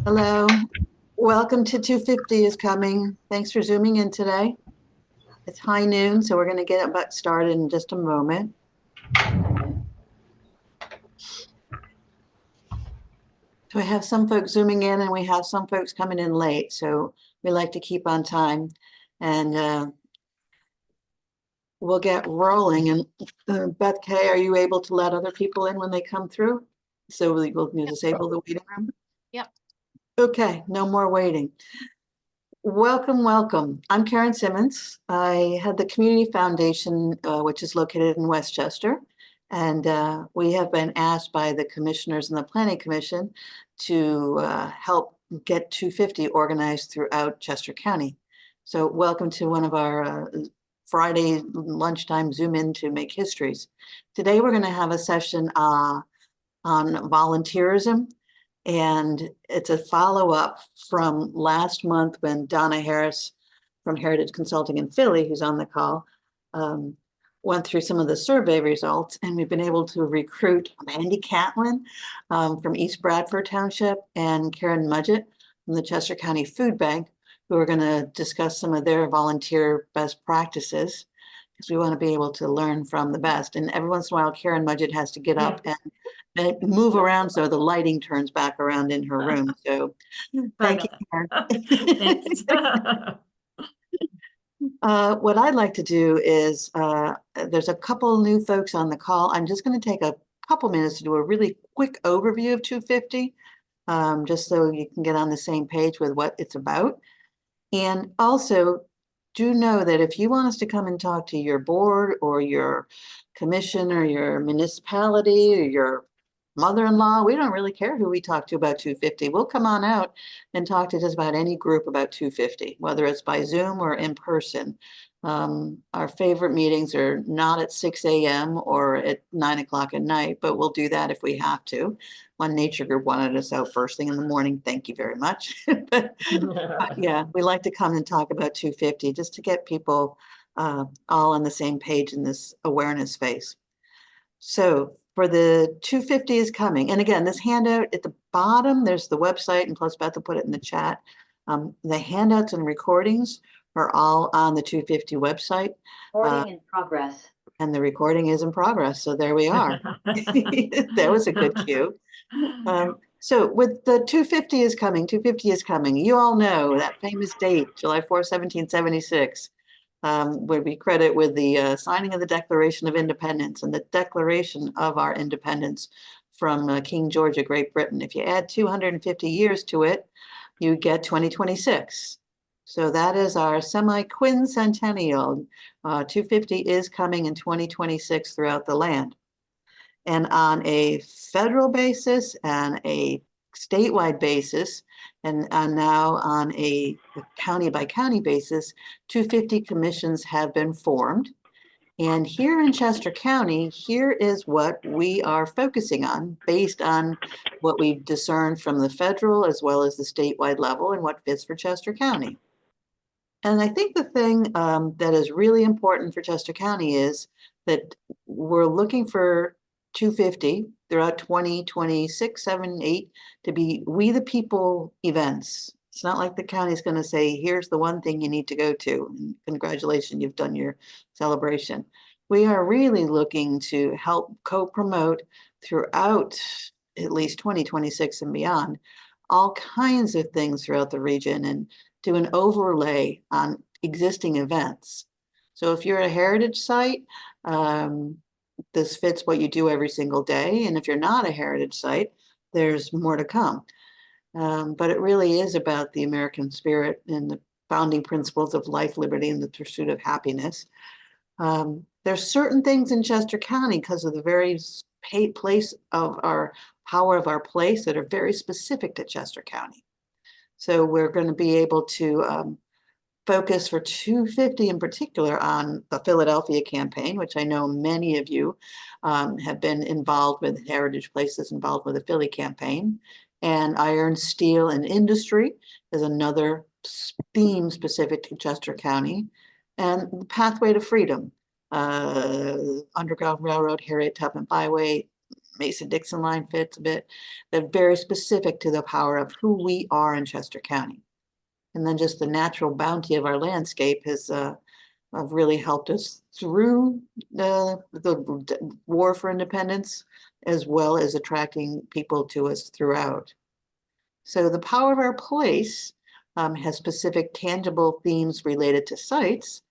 Hello, welcome to 250 is coming. Thanks for zooming in today. It's high noon, so we're going to get about started in just a moment. So we have some folks zooming in and we have some folks coming in late, so we like to keep on time, and we'll get rolling. And Beth Kay, are you able to let other people in when they come through? So we'll disable the waiting room? Yep. Okay, no more waiting. Welcome, welcome. I'm Karen Simmons. I had the Community Foundation, which is located in Westchester. And we have been asked by the commissioners and the Planning Commission to help get 250 organized throughout Chester County. So welcome to one of our Friday lunchtime Zoom in to make histories. Today we're going to have a session on volunteerism. And it's a follow-up from last month when Donna Harris from Heritage Consulting in Philly, who's on the call, went through some of the survey results, and we've been able to recruit Mandie Cantlin from East Bradford Township and Karen Mudgett from the Chester County Food Bank, who are going to discuss some of their volunteer best practices, because we want to be able to learn from the best. And every once in a while, Karen Mudgett has to get up and move around so the lighting turns back around in her room. So thank you, Karen. Thanks. What I'd like to do is, there's a couple new folks on the call. I'm just going to take a couple minutes to do a really quick overview of 250, just so you can get on the same page with what it's about. And also, do know that if you want us to come and talk to your board or your commission or your municipality or your mother-in-law, we don't really care who we talk to about 250. We'll come on out and talk to just about any group about 250, whether it's by Zoom or in person. Our favorite meetings are not at 6 a.m. or at 9 o'clock at night, but we'll do that if we have to. One nature group wanted us out first thing in the morning. Thank you very much. But yeah, we like to come and talk about 250 just to get people all on the same page in this awareness phase. So for the 250 is coming. And again, this handout at the bottom, there's the website, and plus Beth will put it in the chat. The handouts and recordings are all on the 250 website. Recording in progress. And the recording is in progress. So there we are. That was a good cue. So with the 250 is coming, 250 is coming. You all know that famous date, July 4, 1776. Would be credit with the signing of the Declaration of Independence and the declaration of our independence from King George of Great Britain. If you add 250 years to it, you get 2026. So that is our semi-quincentennial. 250 is coming in 2026 throughout the land. And on a federal basis and a statewide basis, and now on a county by county basis, 250 commissions have been formed. And here in Chester County, here is what we are focusing on based on what we've discerned from the federal as well as the statewide level and what fits for Chester County. And I think the thing that is really important for Chester County is that we're looking for 250 throughout 2026, 7, 8 to be we the people events. It's not like the county's going to say, here's the one thing you need to go to. And congratulations, you've done your celebration. We are really looking to help co-promote throughout at least 2026 and beyond all kinds of things throughout the region and do an overlay on existing events. So if you're a heritage site, this fits what you do every single day. And if you're not a heritage site, there's more to come. But it really is about the American spirit and the founding principles of life, liberty, and the pursuit of happiness. There's certain things in Chester County because of the very place of our power of our place that are very specific to Chester County. So we're going to be able to focus for 250 in particular on the Philadelphia campaign, which I know many of you have been involved with, heritage places involved with the Philly campaign. And iron, steel, and industry is another theme specific to Chester County. And the Pathway to Freedom, Underground Railroad, Harriet Tubman Byway, Mason-Dixon line fits a bit. They're very specific to the power of who we are in Chester County. And then just the natural bounty of our landscape has really helped us through the war for independence, as well as attracting people to us throughout. So the power of our place has specific tangible themes related to sites,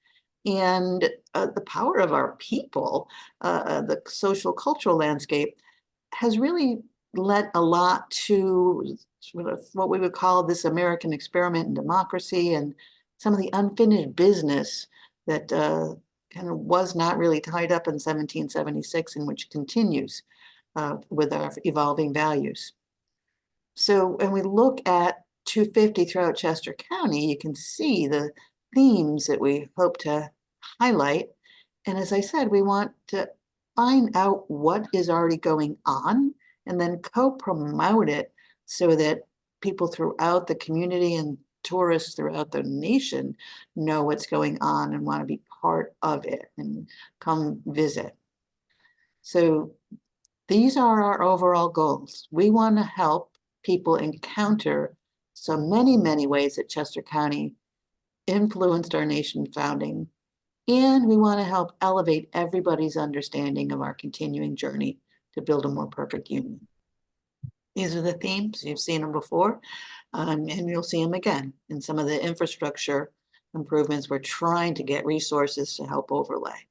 and the power of our people, the social cultural landscape, has really led a lot to sort of what we would call this American experiment in democracy and some of the unfinished business that kind of was not really tied up in 1776 and which continues with our evolving values. So when we look at 250 throughout Chester County, you can see the themes that we hope to highlight. And as I said, we want to find out what is already going on and then co-promote it so that people throughout the community and tourists throughout the nation know what's going on and want to be part of it and come visit. So these are our overall goals. We want to help people encounter so many ways that Chester County influenced our nation founding, and we want to help elevate everybody's understanding of our continuing journey to build a more perfect union. These are the themes. You've seen them before, and you'll see them again in some of the infrastructure improvements. We're trying to get resources to help overlay.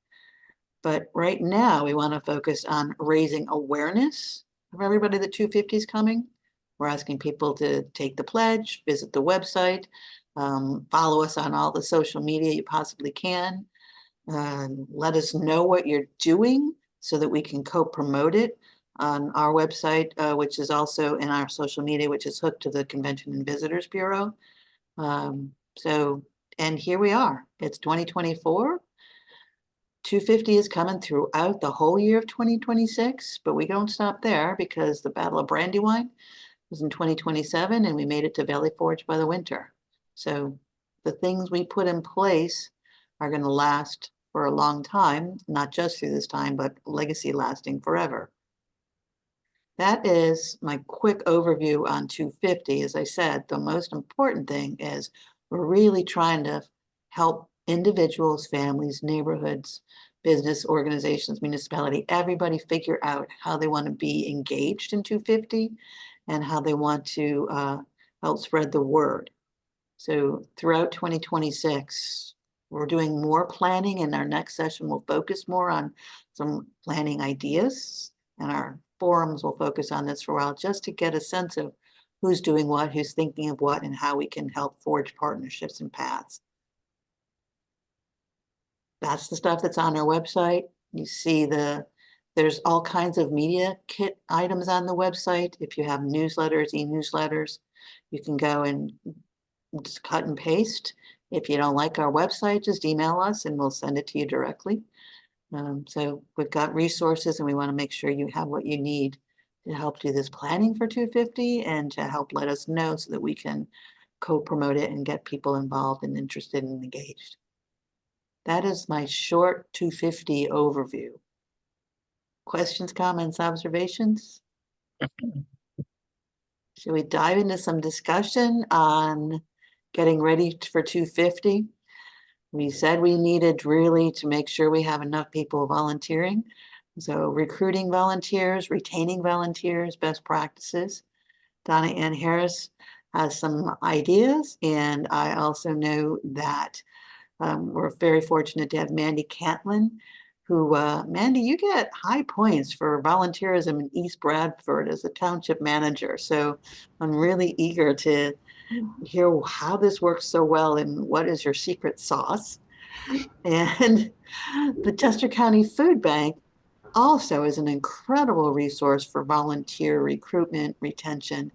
But right now, we want to focus on raising awareness of everybody that 250 is coming. We're asking people to take the pledge, visit the website, follow us on all the social media you possibly can. Let us know what you're doing so that we can co-promote it on our website, which is also in our social media, which is hooked to the Convention and Visitors Bureau. And here we are. It's 2024. 250 is coming throughout the whole year of 2026, but we don't stop there because the Battle of Brandywine was in 2027 and we made it to Valley Forge by the winter. So the things we put in place are going to last for a long time, not just through this time, but legacy lasting forever. That is my quick overview on 250. As I said, the most important thing is we're really trying to help individuals, families, neighborhoods, business organizations, municipality, everybody figure out how they want to be engaged in 250 and how they want to help spread the word. So throughout 2026, we're doing more planning, and our next session will focus more on some planning ideas, and our forums will focus on this for a while just to get a sense of who's doing what, who's thinking of what, and how we can help forge partnerships and paths. That's the stuff that's on our website. You see there's all kinds of media kit items on the website. If you have newsletters, e-newsletters, you can go and just cut and paste. If you don't like our website, just email us and we'll send it to you directly. So we've got resources and we want to make sure you have what you need to help do this planning for 250 and to help let us know so that we can co-promote it and get people involved and interested and engaged. That is my short 250 overview. Questions, comments, observations? Should we dive into some discussion on getting ready for 250? We said we needed really to make sure we have enough people volunteering. So recruiting volunteers, retaining volunteers, best practices. Donna Ann Harris has some ideas, and I also know that we're very fortunate to have Mandie Cantlin, who, Mandie, you get high points for volunteerism in East Bradford as a township manager. So I'm really eager to hear how this works so well and what is your secret sauce. And the Chester County Food Bank also is an incredible resource for volunteer recruitment, retention,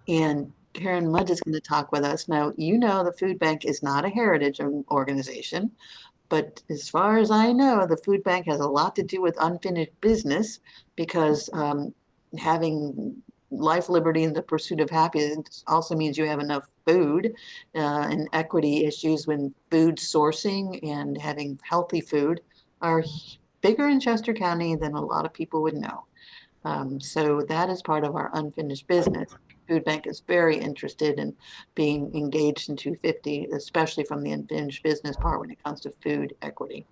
and Karen Mudgett is going to talk with us. Now, you know, the food bank is not a heritage organization, but as far as I know, the food bank has a lot to do with unfinished business because having life, liberty, and the pursuit of happiness also means you have enough food and equity issues when food sourcing and having healthy food are bigger in Chester County than a lot of people would know. So that is part of our unfinished business. Food Bank is very interested in being engaged in 250, especially from the unfinished business part when it comes to food equity.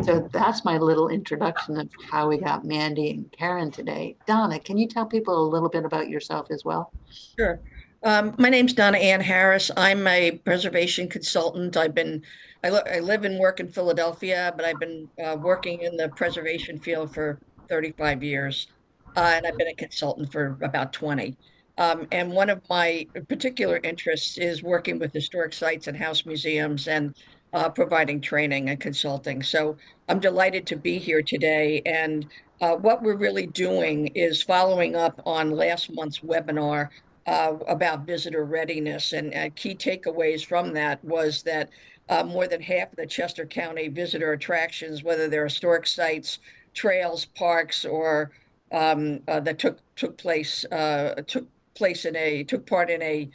So that's my little introduction of how we got Mandie and Karen today. Donna, can you tell people a little bit about yourself as well? Sure. My name's Donna Ann Harris. I'm a preservation consultant. I live and work in Philadelphia, but I've been working in the preservation field for 35 years, and I've been a consultant for about 20. And one of my particular interests is working with historic sites and house museums and providing training and consulting. So I'm delighted to be here today. And what we're really doing is following up on last month's webinar about visitor readiness. And key takeaways from that was that more than half of the Chester County visitor attractions, whether they're historic sites, trails, parks, or that took part in a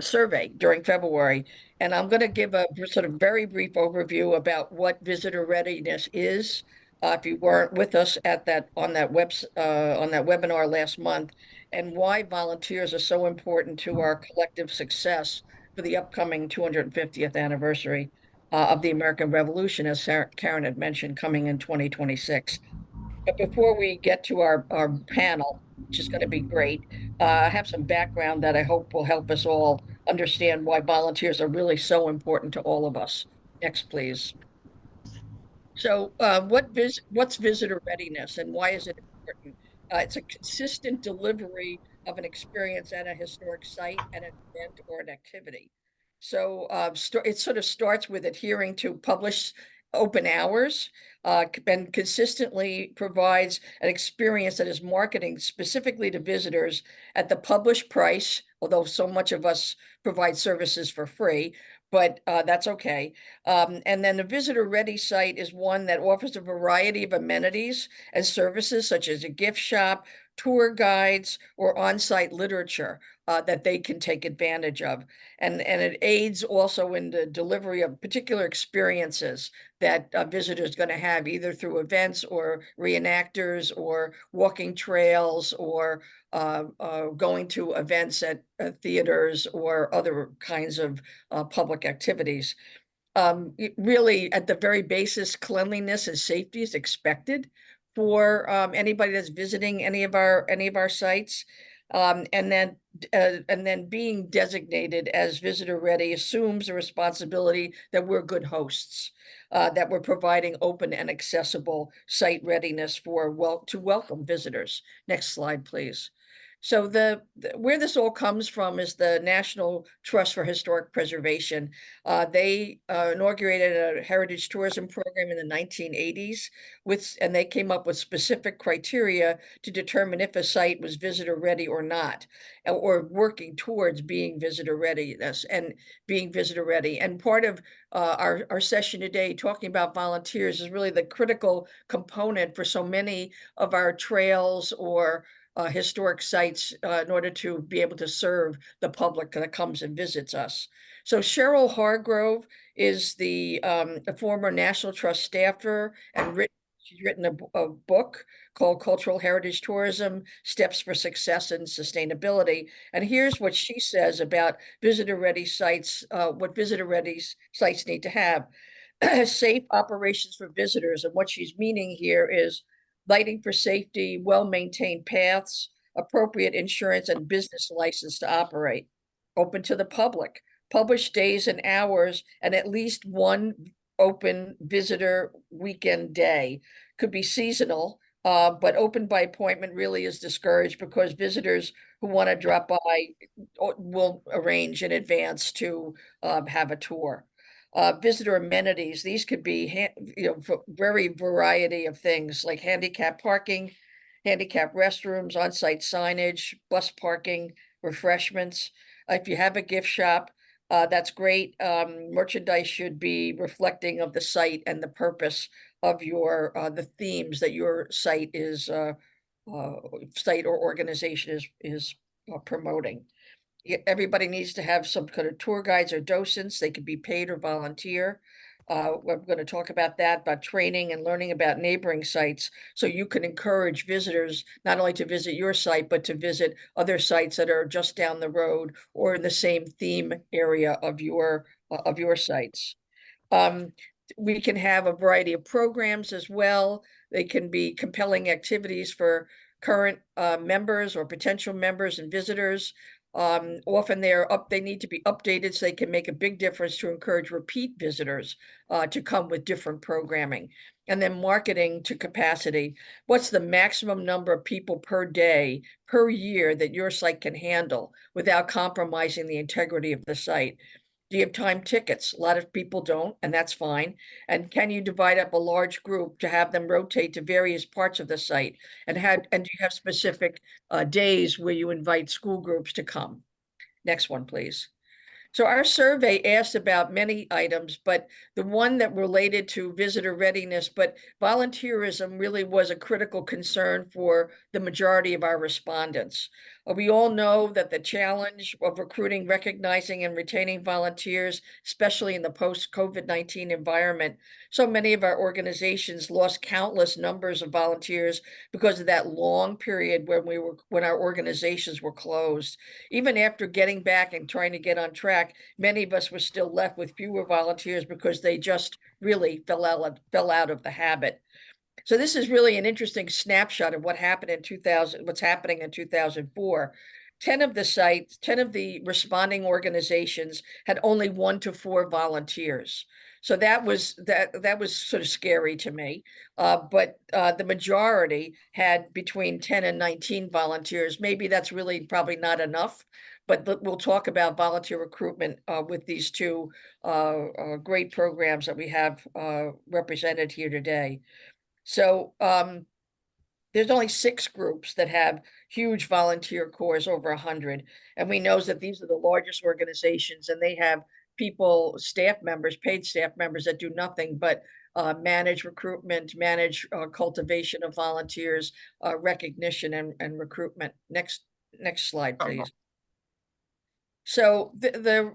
survey during February. And I'm going to give a sort of very brief overview about what visitor readiness is. If you weren't with us at that on that webinar last month, and why volunteers are so important to our collective success for the upcoming 250th anniversary of the American Revolution, as Karen had mentioned, coming in 2026. But before we get to our panel, which is going to be great, I have some background that I hope will help us all understand why volunteers are really so important to all of us. Next, please. So, what's visitor readiness and why is it important? It's a consistent delivery of an experience at a historic site, an event, or an activity. So, it sort of starts with adhering to published open hours, and consistently provides an experience that is marketing specifically to visitors at the published price, although so much of us provide services for free, but that's okay. And then the visitor ready site is one that offers a variety of amenities and services such as a gift shop, tour guides, or on-site literature that they can take advantage of. And it aids also in the delivery of particular experiences that visitors going to have either through events or reenactors or walking trails or going to events at theaters or other kinds of public activities. Really, at the very basis, cleanliness and safety is expected for anybody that's visiting any of our sites. And then being designated as visitor ready assumes the responsibility that we're good hosts, that we're providing open and accessible site readiness to welcome visitors. Next slide, please. So where this all comes from is the National Trust for Historic Preservation. They inaugurated a heritage tourism program in the 1980s, and they came up with specific criteria to determine if a site was visitor ready or not, or working towards being visitor readiness and being visitor ready. And part of our session today, talking about volunteers, is really the critical component for so many of our trails or historic sites in order to be able to serve the public that comes and visits us. So Cheryl Hargrove is a former National Trust staffer, and she's written a book called Cultural Heritage Tourism, Steps for Success and Sustainability. And here's what she says about visitor-ready sites, what visitor-ready sites need to have. Safe operations for visitors. And what she's meaning here is lighting for safety, well-maintained paths, appropriate insurance and business license to operate, open to the public, published days and hours, and at least one open visitor weekend day. Could be seasonal, but open by appointment really is discouraged because visitors who want to drop by will arrange in advance to have a tour. Visitor amenities. These could be, very variety of things like handicap parking, handicap restrooms, on-site signage, bus parking, refreshments. If you have a gift shop, that's great. Merchandise should be reflecting of the site and the purpose of the themes that your site or organization is promoting. Everybody needs to have some kind of tour guides or docents. They could be paid or volunteer. We're going to talk about that, about training and learning about neighboring sites, so you can encourage visitors not only to visit your site, but to visit other sites that are just down the road or in the same theme area of your sites. We can have a variety of programs as well. They can be compelling activities for current members or potential members and visitors. Often they need to be updated so they can make a big difference to encourage repeat visitors to come with different programming. And then marketing to capacity. What's the maximum number of people per day, per year that your site can handle without compromising the integrity of the site? Do you have time tickets? A lot of people don't, and that's fine. And can you divide up a large group to have them rotate to various parts of the site? And do you have specific days where you invite school groups to come? Next one, please. So our survey asked about many items, but the one that related to visitor readiness, but volunteerism really was a critical concern for the majority of our respondents. We all know that the challenge of recruiting, recognizing, and retaining volunteers, especially in the post-COVID-19 environment, so many of our organizations lost countless numbers of volunteers because of that long period when our organizations were closed. Even after getting back and trying to get on track, many of us were still left with fewer volunteers because they just really fell out of the habit. So this is really an interesting snapshot of what happened in 2000, what's happening in 2004. 10 of the responding organizations had only 1 to 4 volunteers. So that was sort of scary to me. But the majority had between 10 and 19 volunteers. Maybe that's really probably not enough, but we'll talk about volunteer recruitment with these two great programs that we have represented here today. So there's only 6 groups that have huge volunteer corps, over 100. And we know that these are the largest organizations, and they have people, staff members, paid staff members that do nothing but manage recruitment, manage cultivation of volunteers, recognition and recruitment. Next slide, please. So the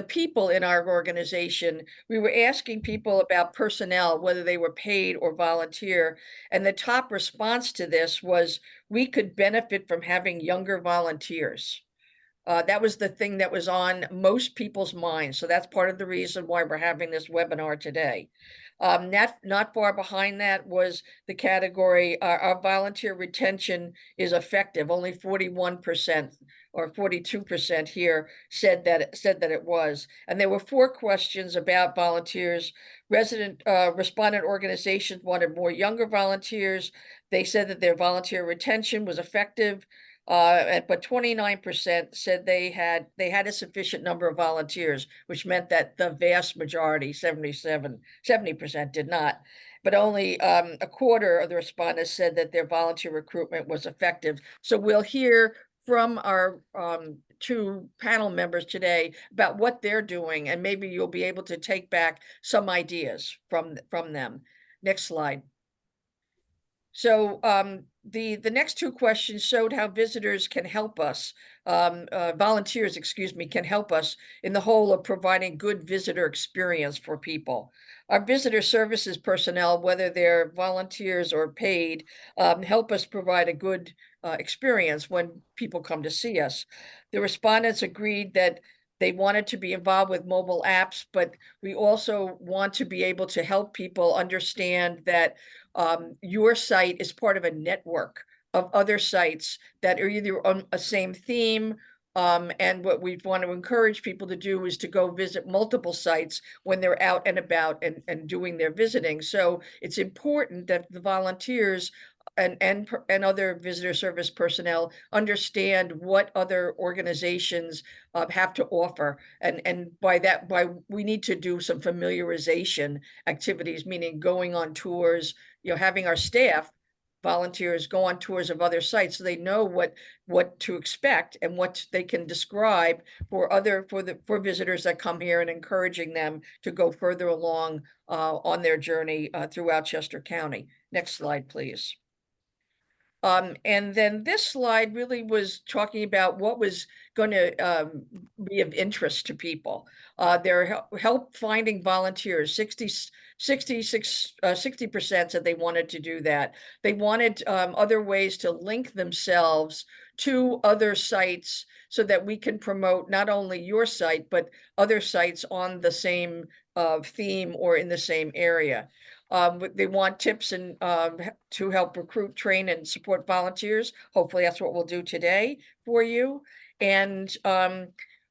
people in our organization, we were asking people about personnel, whether they were paid or volunteer. And the top response to this was, we could benefit from having younger volunteers. That was the thing that was on most people's minds. So that's part of the reason why we're having this webinar today. Not far behind that was the category, our volunteer retention is effective. Only 41% or 42% here said that it was. And there were 4 questions about volunteers. Respondent organizations wanted more younger volunteers. They said that their volunteer retention was effective. But 29% said they had a sufficient number of volunteers, which meant that the vast majority, 70% did not. But only a quarter of the respondents said that their volunteer recruitment was effective. So we'll hear from our 2 panel members today about what they're doing, and maybe you'll be able to take back some ideas from them. Next slide. So the next 2 questions showed how visitors can help us, volunteers, excuse me, can help us in the whole of providing good visitor experience for people. Our visitor services personnel, whether they're volunteers or paid, help us provide a good experience when people come to see us. The respondents agreed that they wanted to be involved with mobile apps, but we also want to be able to help people understand that your site is part of a network of other sites that are either on a same theme, and what we want to encourage people to do is to go visit multiple sites when they're out and about and doing their visiting. So it's important that the volunteers and other visitor service personnel understand what other organizations have to offer, and by we need to do some familiarization activities, meaning going on tours, having our staff volunteers go on tours of other sites so they know what to expect and what they can describe for visitors that come here, and encouraging them to go further along on their journey throughout Chester County. Next slide, please. And then this slide really was talking about what was going to be of interest to people. They're help finding volunteers. 60% said they wanted to do that. They wanted other ways to link themselves to other sites so that we can promote not only your site, but other sites on the same theme or in the same area. They want tips and to help recruit, train, and support volunteers. Hopefully that's what we'll do today for you. And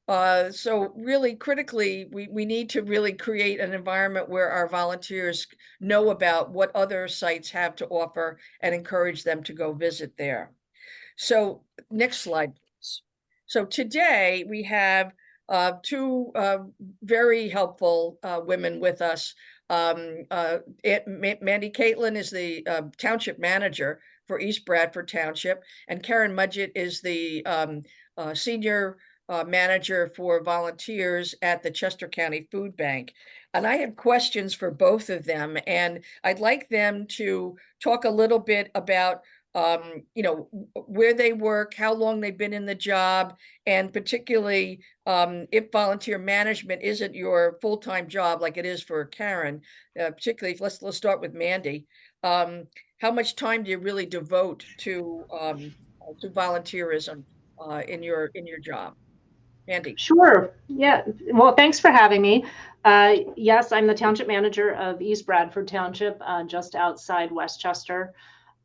so really critically, we need to really create an environment where our volunteers know about what other sites have to offer and encourage them to go visit there. So next slide, please. So today we have two very helpful women with us. Mandie Cantlin is the Township Manager for East Bradford Township, and Karen Mudgett is the Senior Manager for Volunteers at the Chester County Food Bank. And I have questions for both of them, and I'd like them to talk a little bit about you know, where they work, how long they've been in the job, and particularly if volunteer management isn't your full-time job like it is for Karen, particularly let's start with Mandie. How much time do you really devote to volunteerism in your job? Mandie. Sure. Yeah. Well, thanks for having me. Yes, I'm the Township Manager of East Bradford Township, just outside Westchester.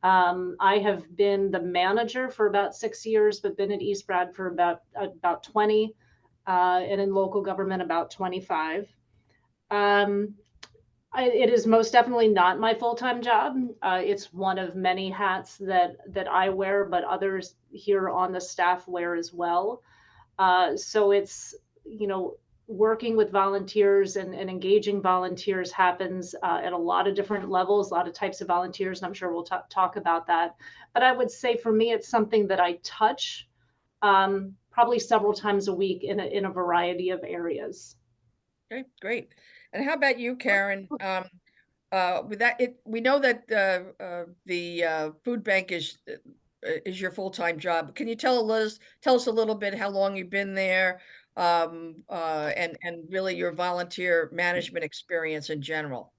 I have been the manager for about 6 years, but been at East Bradford about 20, and in local government about 25. It is most definitely not my full-time job. It's one of many hats that I wear, but others here on the staff wear as well. So it's, you know, working with volunteers and engaging volunteers happens at a lot of different levels, a lot of types of volunteers, and I'm sure we'll talk about that. But I would say for me, it's something that I touch probably several times a week in a variety of areas. Okay, great. And how about you, Karen? With that, we know that the food bank is your full-time job. Can you tell us a little bit how long you've been there, and really your volunteer management experience in general?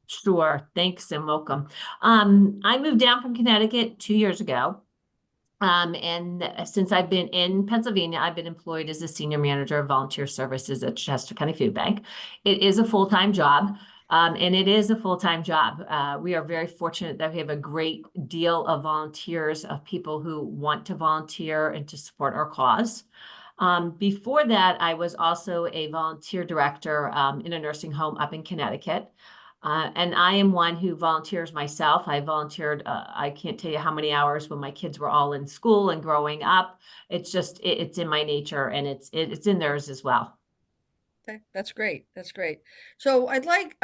Sure. Thanks and welcome. I moved down from Connecticut 2 years ago. And since I've been in Pennsylvania, I've been employed as a senior manager of volunteer services at Chester County Food Bank. It is a full-time job. And it is a full-time job. We are very fortunate that we have a great deal of volunteers, of people who want to volunteer and to support our cause. Before that, I was also a volunteer director in a nursing home up in Connecticut. And I am one who volunteers myself. I volunteered, I can't tell you how many hours when my kids were all in school and growing up. It's just, it's in my nature, and it's in theirs as well. Okay, that's great. That's great. So I'd like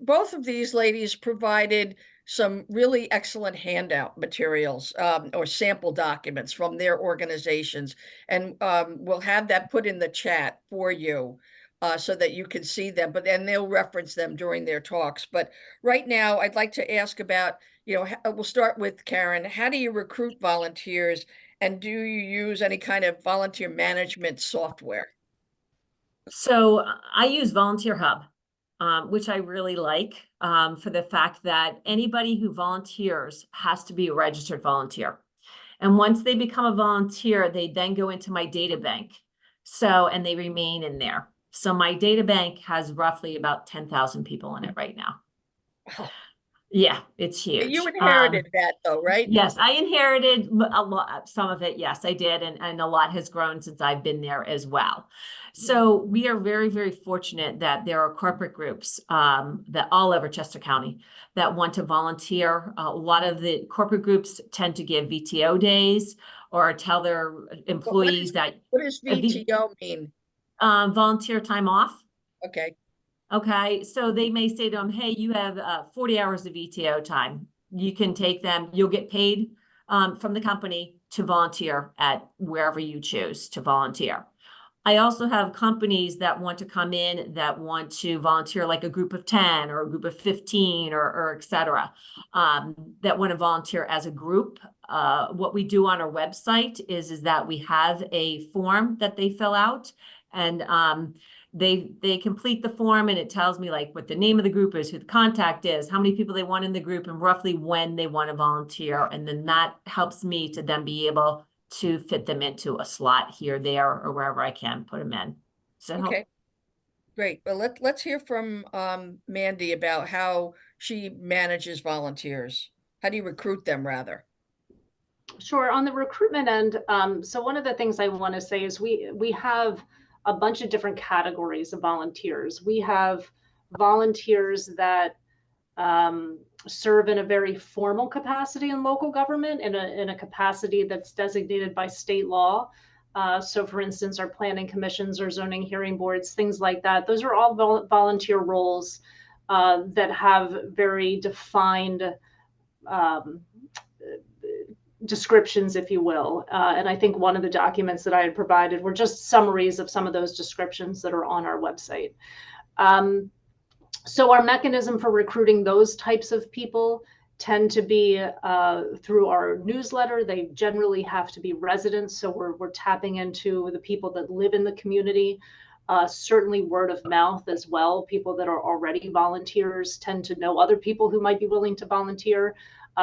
both of these ladies provided some really excellent handout materials or sample documents from their organizations, and we'll have that put in the chat for you so that you can see them. But then they'll reference them during their talks. But right now, I'd like to ask about, you know, we'll start with Karen. How do you recruit volunteers, and do you use any kind of volunteer management software? So I use Volunteer Hub, which I really like for the fact that anybody who volunteers has to be a registered volunteer. And once they become a volunteer, they then go into my data bank. So, and they remain in there. So my data bank has roughly about 10,000 people in it right now. Wow. Yeah, it's huge. You inherited that though, right? Yes, I inherited a lot, some of it. Yes, I did. And a lot has grown since I've been there as well. So we are very, very fortunate that there are corporate groups that all over Chester County that want to volunteer. A lot of the corporate groups tend to give VTO days or tell their employees what does VTO mean? Volunteer time off. Okay. Okay, so they may say to them, hey, you have 40 hours of VTO time. You can take them. You'll get paid from the company to volunteer at wherever you choose to volunteer. I also have companies that want to come in that want to volunteer, like a group of 10 or a group of 15 or et cetera, that want to volunteer as a group. What we do on our website is that we have a form that they fill out, and they complete the form, and it tells me like what the name of the group is, who the contact is, how many people they want in the group, and roughly when they want to volunteer. And then that helps me to then be able to fit them into a slot here, there, or wherever I can put them in. So Okay, great. Well, let's hear from Mandie about how she manages volunteers. How do you recruit them, rather? Sure. On the recruitment end, so one of the things I want to say is we have a bunch of different categories of volunteers. We have volunteers that serve in a very formal capacity in local government, in a capacity that's designated by state law. So for instance, our planning commissions or zoning hearing boards, things like that. Those are all volunteer roles that have very defined descriptions, if you will. And I think one of the documents that I had provided were just summaries of some of those descriptions that are on our website. So our mechanism for recruiting those types of people tend to be through our newsletter. They generally have to be residents, so we're tapping into the people that live in the community. Certainly word of mouth as well. People that are already volunteers tend to know other people who might be willing to volunteer.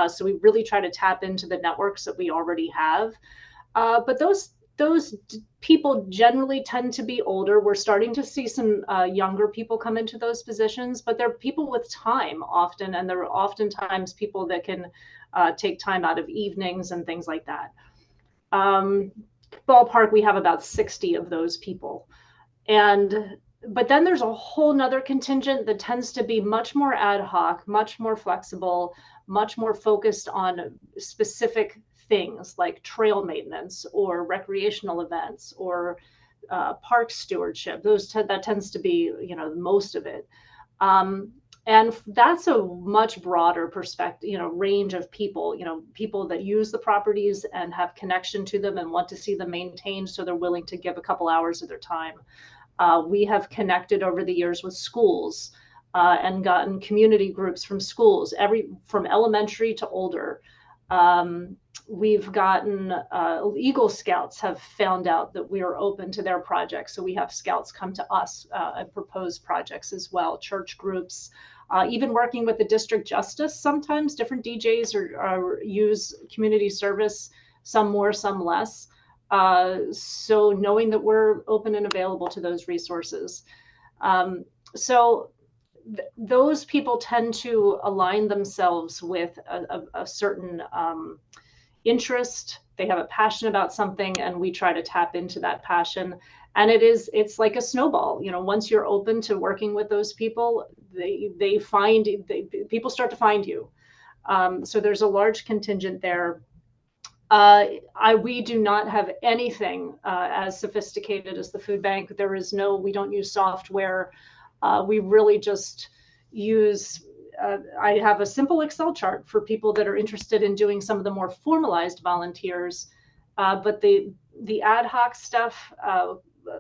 So we really try to tap into the networks that we already have. But those people generally tend to be older. We're starting to see some younger people come into those positions, but they're people with time often, and they're oftentimes people that can take time out of evenings and things like that. Ballpark, we have about 60 of those people. But then there's a whole nother contingent that tends to be much more ad hoc, much more flexible, much more focused on specific things like trail maintenance or recreational events or park stewardship. That tends to be, most of it. And that's a much broader perspective, range of people, people that use the properties and have connection to them and want to see them maintained, so they're willing to give a couple hours of their time. We have connected over the years with schools and gotten community groups from schools, from elementary to older. We've gotten Eagle Scouts have found out that we are open to their projects. So we have scouts come to us and propose projects as well, church groups, even working with the district justice. Sometimes different DJs or use community service, some more, some less. So knowing that we're open and available to those resources. Those people tend to align themselves with a certain interest. They have a passion about something, and we try to tap into that passion. And it's like a snowball. Once you're open to working with those people, people start to find you. So there's a large contingent there. We do not have anything as sophisticated as the food bank. We don't use software. We really just use, I have a simple Excel chart for people that are interested in doing some of the more formalized volunteers. But the ad hoc stuff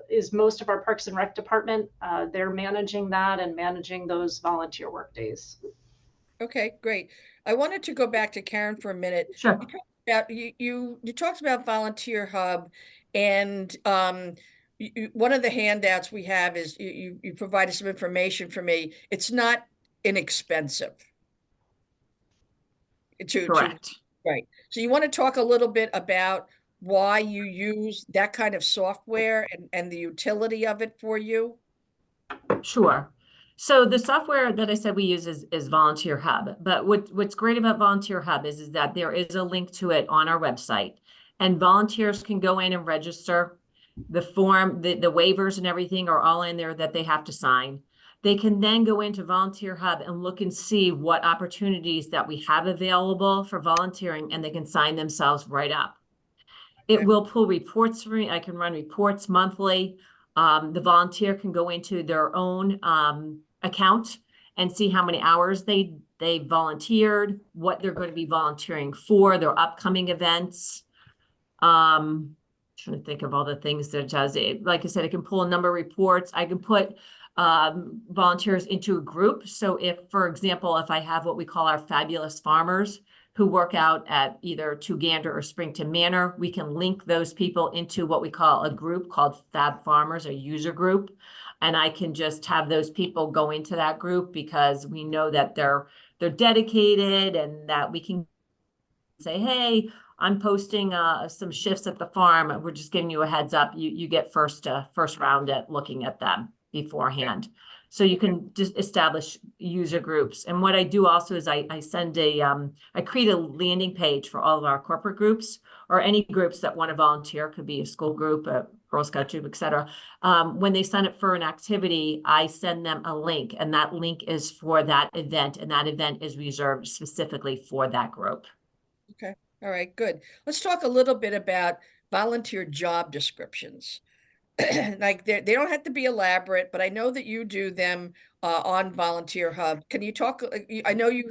is most of our Parks and Rec department. They're managing that and managing those volunteer work days. Okay, great. I wanted to go back to Karen for a minute. sure. You talked about Volunteer Hub, and one of the handouts we have is you provided some information for me. It's not inexpensive. Correct. Right. So you want to talk a little bit about why you use that kind of software and the utility of it for you? Sure. So the software that I said we use is Volunteer Hub. But what's great about Volunteer Hub is that there is a link to it on our website, and volunteers can go in and register. The form, the waivers and everything are all in there that they have to sign. They can then go into Volunteer Hub and look and see what opportunities that we have available for volunteering, and they can sign themselves right up. It will pull reports for me. I can run reports monthly. The volunteer can go into their own account and see how many hours they volunteered, what they're going to be volunteering for, their upcoming events. trying to think of all the things that it does. Like I said, it can pull a number of reports. I can put volunteers into a group. So if, for example, if I have what we call our fabulous farmers who work out at either Gander or Springton Manor, we can link those people into what we call a group called Fab Farmers, a user group. And I can just have those people go into that group because we know that they're dedicated, and that we can say, hey, I'm posting some shifts at the farm. We're just giving you a heads up. You get first round at looking at them beforehand. So you can just establish user groups. And what I do also is I send I create a landing page for all of our corporate groups, or any groups that want to volunteer. Could be a school group, a Girl Scout troop, etc. When they sign up for an activity, I send them a link, and that link is for that event, and that event is reserved specifically for that group. Okay. All right, good. Let's talk a little bit about volunteer job descriptions. Like they don't have to be elaborate, but I know that you do them on Volunteer Hub. Can you talk? I know you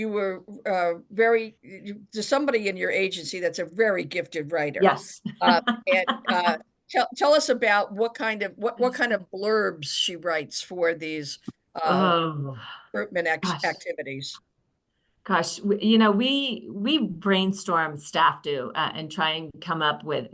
were to somebody in your agency that's a very gifted writer. Yes. And tell us about what kind of blurbs she writes for these recruitment activities. Gosh, we brainstorm, staff do, and try and come up with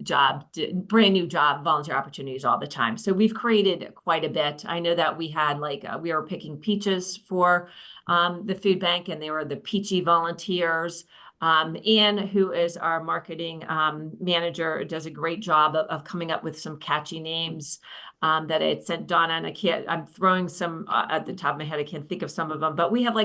brand new job volunteer opportunities all the time. So we've created quite a bit. I know that we had we were picking peaches for the food bank, and they were the peachy volunteers. Anne, who is our marketing manager, does a great job of coming up with some catchy names that I had sent Donna, and I'm throwing some at the top of my head. I can't think of some of them, but we have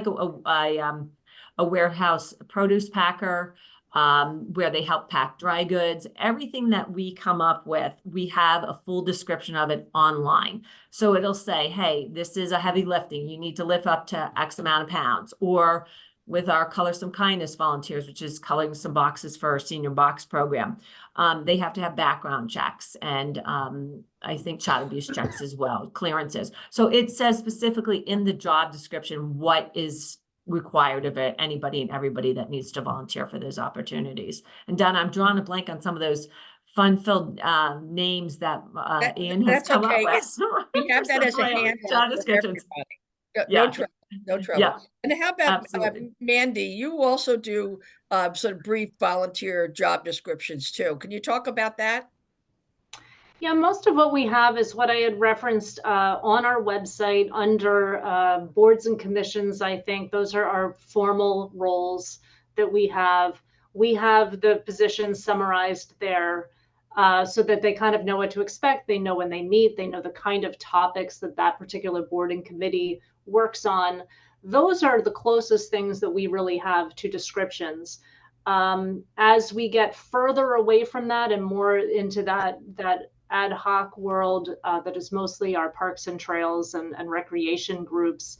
a warehouse produce packer where they help pack dry goods. Everything that we come up with, we have a full description of it online. So it'll say, hey, this is a heavy lifting. You need to lift up to X amount of pounds. Or with our Color Some Kindness volunteers, which is coloring some boxes for our senior box program, they have to have background checks, and I think child abuse checks as well, clearances. So it says specifically in the job description what is required of it, anybody and everybody that needs to volunteer for those opportunities. And Donna, I'm drawing a blank on some of those fun-filled names that Ian has come up with. We have that as a handout job descriptions. No trouble. Yeah. And how about Mandie? You also do sort of brief volunteer job descriptions too. Can you talk about that? Yeah, most of what we have is what I had referenced on our website under boards and commissions. I think those are our formal roles that we have. We have the positions summarized there so that they kind of know what to expect. They know when they meet. They know the kind of topics that particular board and committee works on. Those are the closest things that we really have to descriptions. As we get further away from that and more into that ad hoc world that is mostly our parks and trails and recreation groups,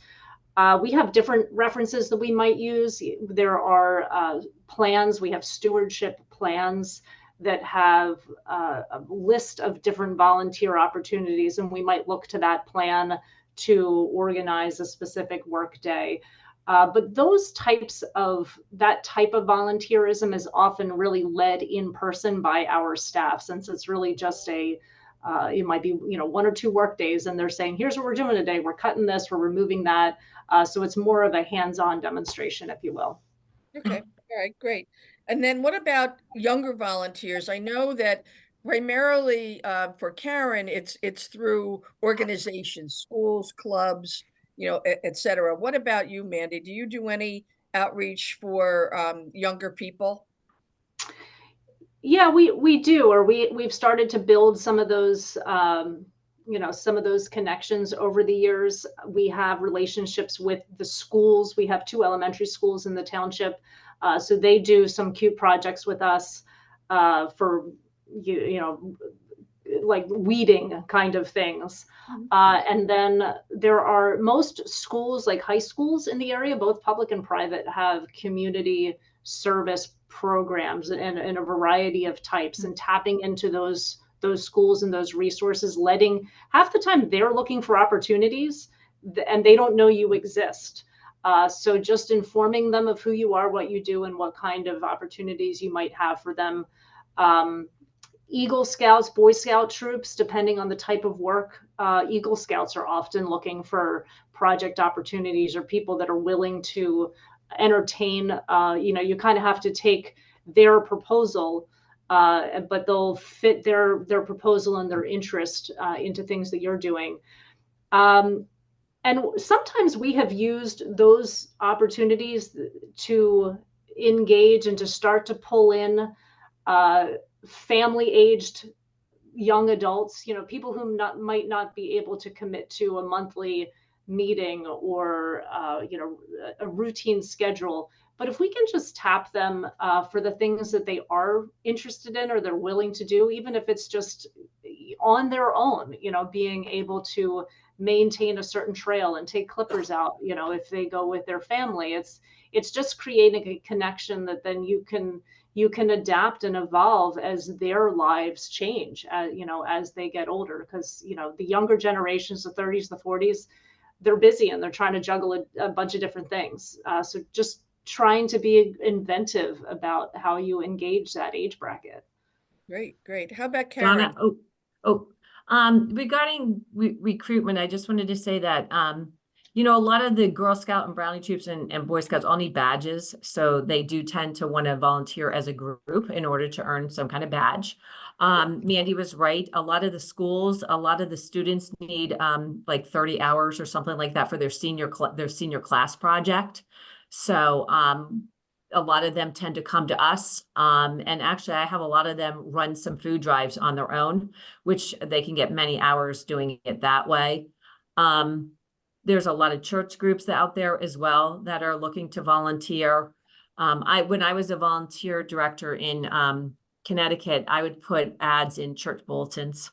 we have different references that we might use. There are plans. We have stewardship plans that have a list of different volunteer opportunities, and we might look to that plan to organize a specific work day. But that type of volunteerism is often really led in person by our staff, since it's really just it might be, 1 or 2 work days, and they're saying, here's what we're doing today. We're cutting this, we're removing that. So it's more of a hands-on demonstration, if you will. Okay. All right, great. And then what about younger volunteers? I know that primarily for Karen, it's through organizations, schools, clubs, et cetera. What about you, Mandie? Do you do any outreach for younger people? Yeah, we do, or we've started to build some of those, some of those connections over the years. We have relationships with the schools. We have 2 elementary schools in the township. So they do some cute projects with us for, like weeding kind of things. And then there are most schools, like high schools in the area, both public and private, have community service programs in a variety of types, and tapping into those schools and those resources, half the time they're looking for opportunities and they don't know you exist. So just informing them of who you are, what you do, and what kind of opportunities you might have for them Eagle Scouts, Boy Scout troops, depending on the type of work. Eagle Scouts are often looking for project opportunities or people that are willing to entertain. You kind of have to take their proposal, but they'll fit their proposal and their interest into things that you're doing. And sometimes we have used those opportunities to engage and to start to pull in family-aged young adults, people who might not be able to commit to a monthly meeting or a routine schedule. But if we can just tap them for the things that they are interested in or they're willing to do, even if it's just on their own, being able to maintain a certain trail and take clippers out, if they go with their family, it's just creating a connection that then you can adapt and evolve as their lives change, as they get older. Because, the younger generations, the 30s, the 40s, they're busy and they're trying to juggle a bunch of different things. So just trying to be inventive about how you engage that age bracket. Great. How about Karen? Donna, regarding recruitment, I just wanted to say that, a lot of the Girl Scout and Brownie troops and Boy Scouts all need badges. So they do tend to want to volunteer as a group in order to earn some kind of badge. Mandie was right. A lot of the schools, a lot of the students need like 30 hours or something like that for their senior class project. So a lot of them tend to come to us. And actually, I have a lot of them run some food drives on their own, which they can get many hours doing it that way. There's a lot of church groups out there as well that are looking to volunteer. When I was a volunteer director in Connecticut, I would put ads in church bulletins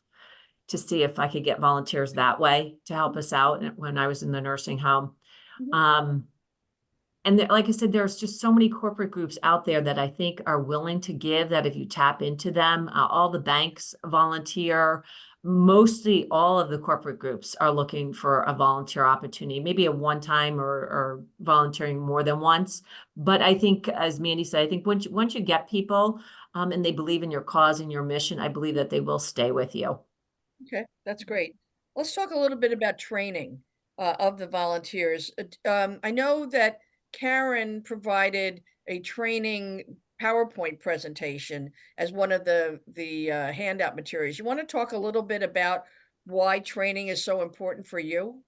to see if I could get volunteers that way to help us out when I was in the nursing home. And like I said, there's just so many corporate groups out there that I think are willing to give, that if you tap into them, all the banks volunteer. Mostly all of the corporate groups are looking for a volunteer opportunity, maybe a one-time or volunteering more than once. But I think, as Mandie said, I think once you get people and they believe in your cause and your mission, I believe that they will stay with you. Okay, that's great. Let's talk a little bit about training of the volunteers. I know that Karen provided a training PowerPoint presentation as one of the handout materials. You want to talk a little bit about why training is so important for you?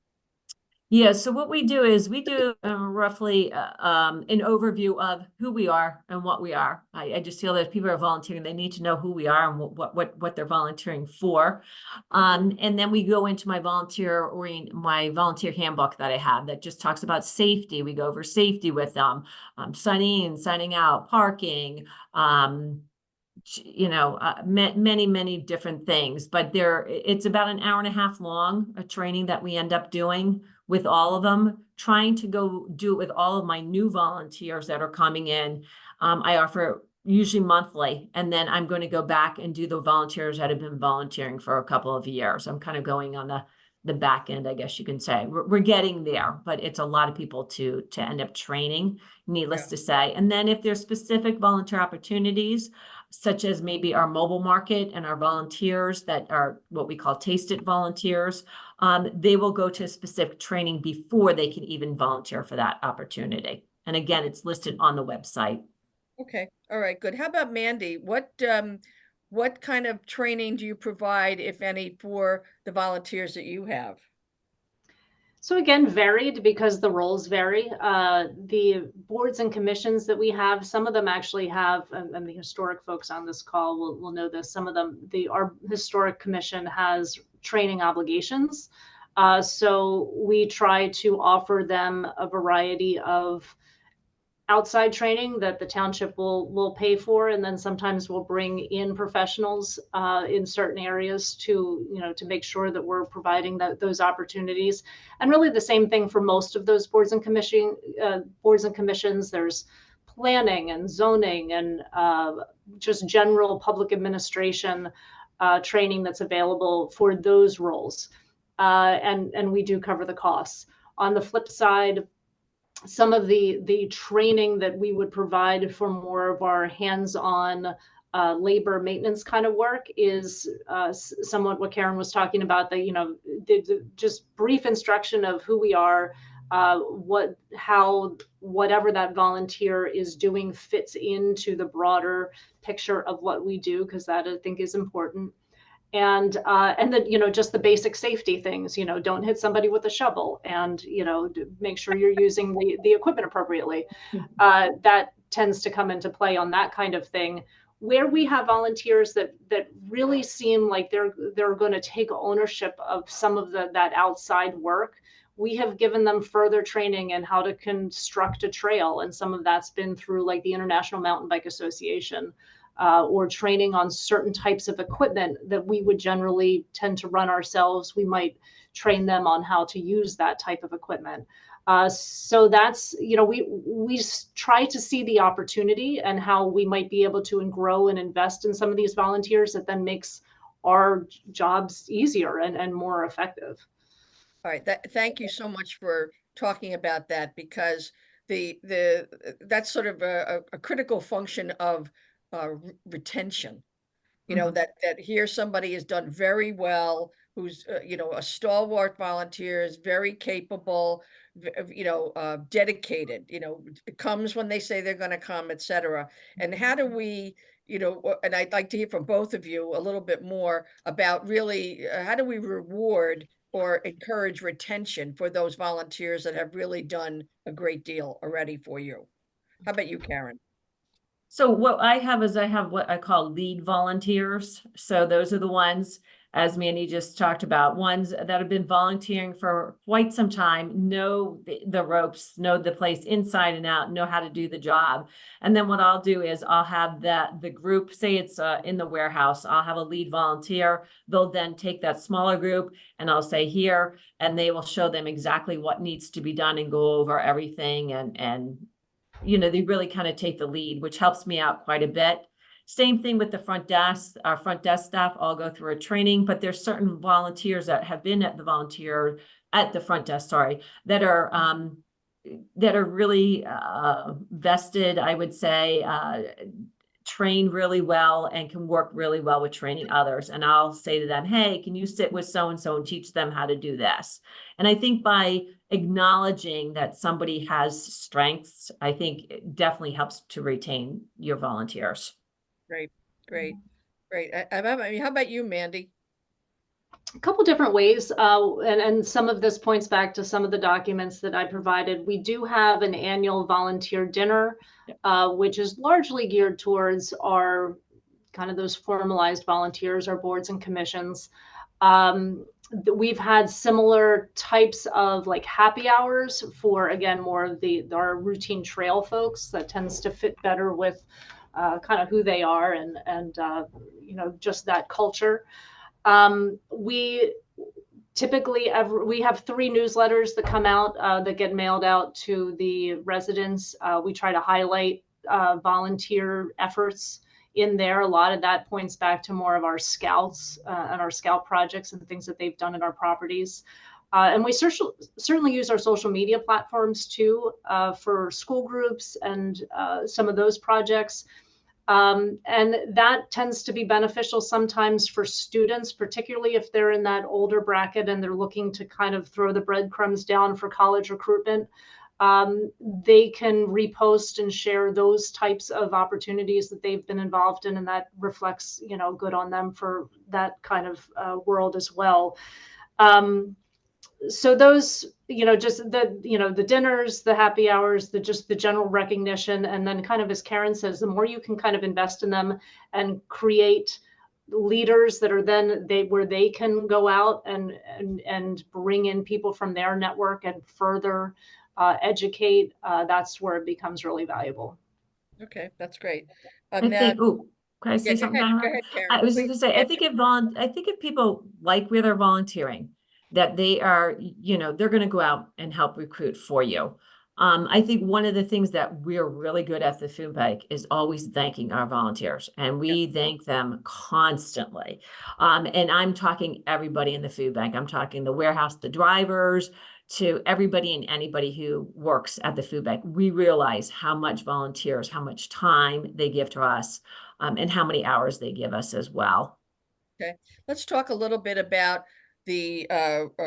Yeah, so what we do is we do roughly an overview of who we are and what we are. I just feel that if people are volunteering, they need to know who we are and what they're volunteering for. And then we go into my volunteer handbook that I have that just talks about safety. We go over safety with them, signing in, signing out, parking, many different things. But it's about an hour and a half long, a training that we end up doing with all of them, trying to go do it with all of my new volunteers that are coming in. I offer usually monthly, and then I'm going to go back and do the volunteers that have been volunteering for a couple of years. I'm kind of going on the back end, I guess you can say. We're getting there, but it's a lot of people to end up training, needless to say. And then if there's specific volunteer opportunities, such as maybe our mobile market and our volunteers that are what we call Taste It volunteers, they will go to a specific training before they can even volunteer for that opportunity. And again, it's listed on the website. Okay, all right, good. How about Mandie? What kind of training do you provide, if any, for the volunteers that you have? So again, varied because the roles vary. The boards and commissions that we have, some of them actually have, and the historic folks on this call will know this, some of them, our historic commission has training obligations. So we try to offer them a variety of outside training that the township will pay for, and then sometimes we'll bring in professionals in certain areas to make sure that we're providing those opportunities. And really the same thing for most of those boards and commissions. There's planning and zoning and just general public administration training that's available for those roles, and we do cover the costs. On the flip side, some of the training that we would provide for more of our hands-on labor maintenance kind of work is somewhat what Karen was talking about, the just brief instruction of who we are, how whatever that volunteer is doing fits into the broader picture of what we do, because that I think is important. And then, just the basic safety things, don't hit somebody with a shovel, and, make sure you're using the equipment appropriately. That tends to come into play on that kind of thing. Where we have volunteers that really seem like they're going to take ownership of some of that outside work, we have given them further training in how to construct a trail. And some of that's been through like the International Mountain Bike Association, or training on certain types of equipment that we would generally tend to run ourselves. We might train them on how to use that type of equipment. So that's, we try to see the opportunity and how we might be able to grow and invest in some of these volunteers that then makes our jobs easier and more effective. All right, thank you so much for talking about that, because that's sort of a critical function of retention. That here somebody has done very well, who's a stalwart volunteer, is very capable, dedicated, it comes when they say they're going to come, etc. And how do we, and I'd like to hear from both of you a little bit more about really how do we reward or encourage retention for those volunteers that have really done a great deal already for you? How about you, Karen? So what I have is I have what I call lead volunteers. So those are the ones, as Mandie just talked about, ones that have been volunteering for quite some time, know the ropes, know the place inside and out, know how to do the job. And then what I'll do is I'll have the group, say it's in the warehouse, I'll have a lead volunteer. They'll then take that smaller group and I'll say here, and they will show them exactly what needs to be done and go over everything, and they really kind of take the lead, which helps me out quite a bit. Same thing with the front desk. Our front desk staff all go through a training, but there's certain volunteers that have been at the front desk, that are really vested, I would say, trained really well and can work really well with training others. And I'll say to them, hey, can you sit with so-and-so and teach them how to do this? And I think by acknowledging that somebody has strengths, I think it definitely helps to retain your volunteers. Great. How about you, Mandie? A couple different ways, and some of this points back to some of the documents that I provided. We do have an annual volunteer dinner, which is largely geared towards our kind of those formalized volunteers, our boards and commissions. We've had similar types of like happy hours for, again, more of our routine trail folks. That tends to fit better with kind of who they are and just that culture. We typically we have 3 newsletters that come out that get mailed out to the residents. We try to highlight volunteer efforts in there. A lot of that points back to more of our scouts and our scout projects and things that they've done in our properties. And we certainly use our social media platforms too for school groups and some of those projects. And that tends to be beneficial sometimes for students, particularly if they're in that older bracket and they're looking to kind of throw the breadcrumbs down for college recruitment. They can repost and share those types of opportunities that they've been involved in, and that reflects, good on them for that kind of world as well. So those, just the dinners, the happy hours, the general recognition, and then kind of, as Karen says, the more you can kind of invest in them and create leaders that are then where they can go out and bring in people from their network and further educate, that's where it becomes really valuable. Okay, that's great. Can I say something? Go ahead, Karen. I was just gonna say, I think if people like where they're volunteering, that they are, they're going to go out and help recruit for you. I think one of the things that we're really good at the food bank is always thanking our volunteers, and we thank them constantly. And I'm talking everybody in the food bank. I'm talking the warehouse, the drivers, to everybody and anybody who works at the food bank. We realize how much volunteers, how much time they give to us, and how many hours they give us as well. Okay, let's talk a little bit about the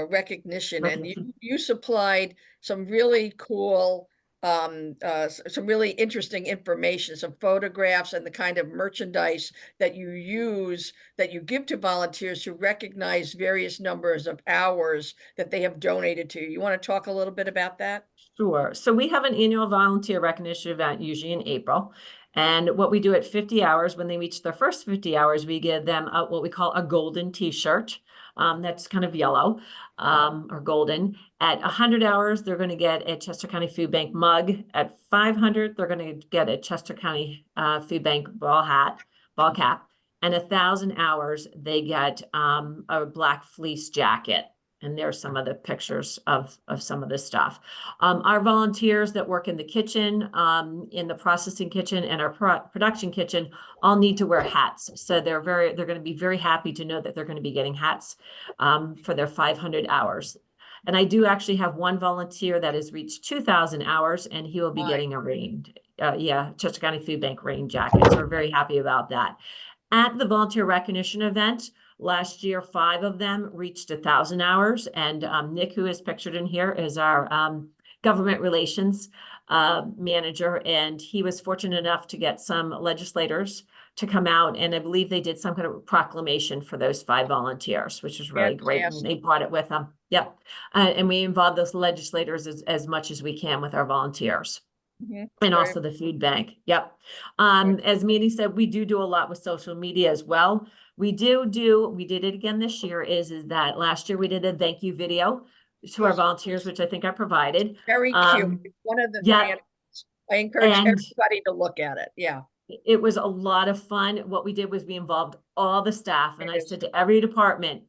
recognition. And you supplied some really cool, some really interesting information, some photographs and the kind of merchandise that you use, that you give to volunteers to recognize various numbers of hours that they have donated to you. You want to talk a little bit about that? Sure. So we have an annual volunteer recognition event usually in April. And what we do at 50 hours, when they reach their first 50 hours, we give them what we call a golden t-shirt. That's kind of yellow or golden. At 100 hours, they're going to get a Chester County Food Bank mug. At 500, they're going to get a Chester County Food Bank ball cap. And 1,000 hours, they get a black fleece jacket. And there's some of the pictures of some of this stuff. Our volunteers that work in the kitchen, in the processing kitchen and our production kitchen all need to wear hats. So they're going to be very happy to know that they're going to be getting hats for their 500 hours. And I do actually have one volunteer that has reached 2,000 hours, and he will be getting a rain, Chester County Food Bank rain jacket. So we're very happy about that. At the volunteer recognition event, last year, 5 of them reached 1,000 hours. And Nick, who is pictured in here, is our government relations manager. And he was fortunate enough to get some legislators to come out. And I believe they did some kind of proclamation for those 5 volunteers, which is really great. And they brought it with them. Yep. And we involve those legislators as much as we can with our volunteers. And also the food bank. Yep. As Mandie said, we do a lot with social media as well. We did it again this year, is that last year we did a thank you video to our volunteers, which I think I provided. Very cute. One of the, I encourage everybody to look at it. Yeah. It was a lot of fun. What we did was we involved all the staff, and I said to every department,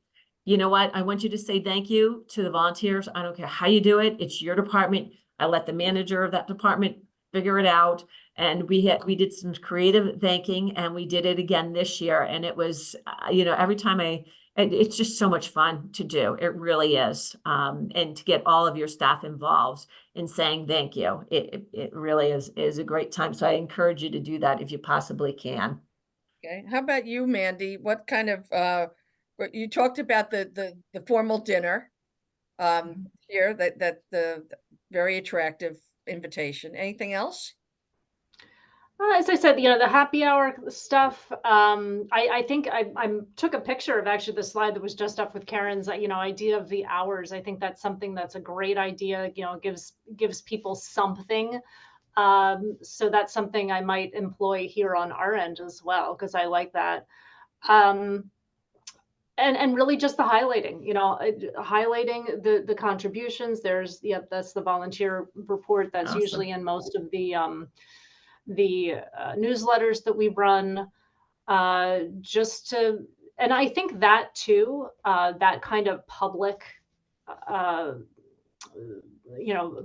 you know what? I want you to say thank you to the volunteers. I don't care how you do it. It's your department. I let the manager of that department figure it out. And we did some creative thanking, and we did it again this year. And it was, every time it's just so much fun to do. It really is. And to get all of your staff involved in saying thank you, it really is a great time. So I encourage you to do that if you possibly can. Okay. How about you, Mandie? What kind of, you talked about the formal dinner here, that the very attractive invitation. Anything else? As I said, the happy hour stuff. I think I took a picture of actually the slide that was just up with Karen's, idea of the hours. I think that's something that's a great idea. Gives people something. So that's something I might employ here on our end as well, because I like that. And really just the highlighting, highlighting the contributions. That's the volunteer report. That's awesome. Usually in most of the newsletters that we run, and I think that too, that kind of public,